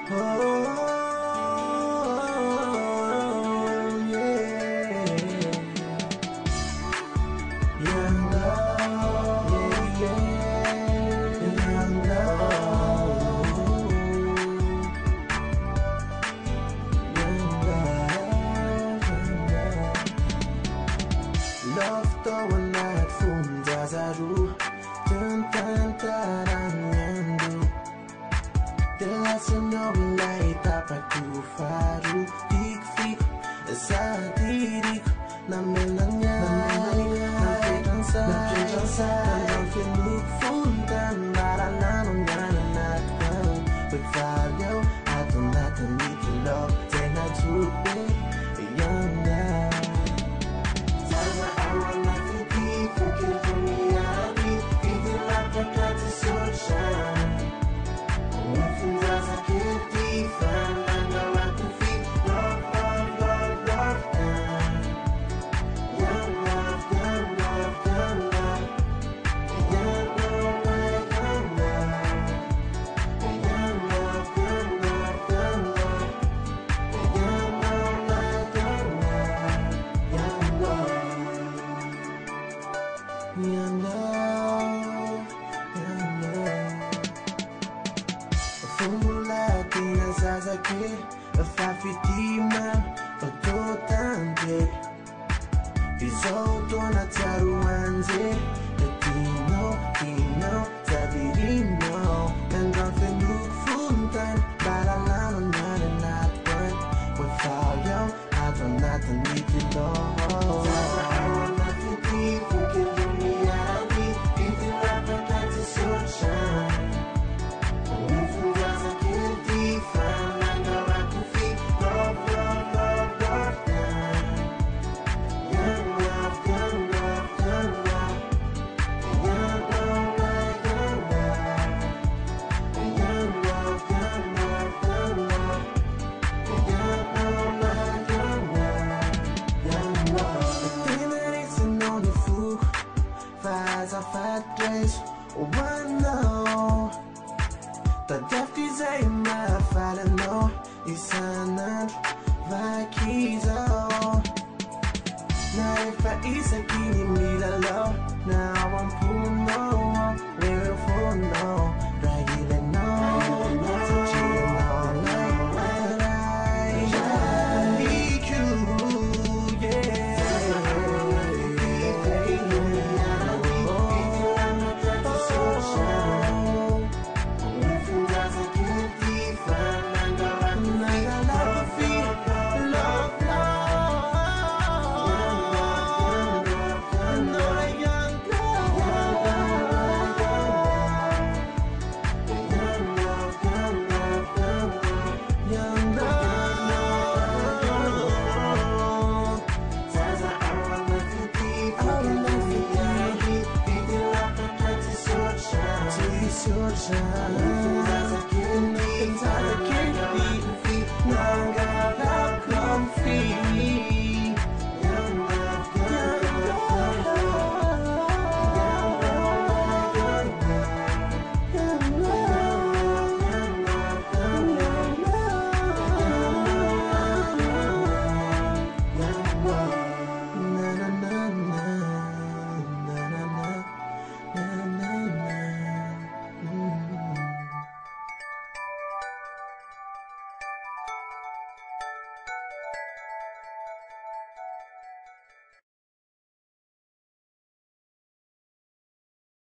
yeah. Young love, yeah, yeah. Young love, young love, young love. Love though not funda zaru, tantaran yandu. Delasan knowing light dapat ku faru, tik sa diriku na melanya, napinansa, hanggang pinugfundan maranan nananatkan. Pagfalyaw atong natanitulog, tenatubig, iyang na. Sana awan natin di forgive me, hindi mapagkat sa sunshine. Nothing does I can't define. I know I can feel love, love, love, love now. Young love, young love, young love. Young love, young love. Young love, young love, young love. Young love, young love. Young love. Young love, young love. Formula di nasasakit, fafitima, pagtotante. Isoto na taruanze, Tino, sadirino. Hanggang pinugfundan, balalaman na nanatwan. Pagfalyaw, atong natin itulog. Sasaawan natin di forgive me, hindi mapagkat sa sunshine. Nothing does I can't define. I know I can feel love, love, love, love now. Young love, young love, young love. Young love, young love. Young love, young love, young love. Young love, young love, young love. The thing that isn't on your food, fires are fat days. Oh, I know. The depth is a mafala no, isanan vakizo. Na ifa isa kini milalo, na ang puno, we're for no, dragile no, chino like what I need you, yeah. Sunshine, nothing I can't be, no.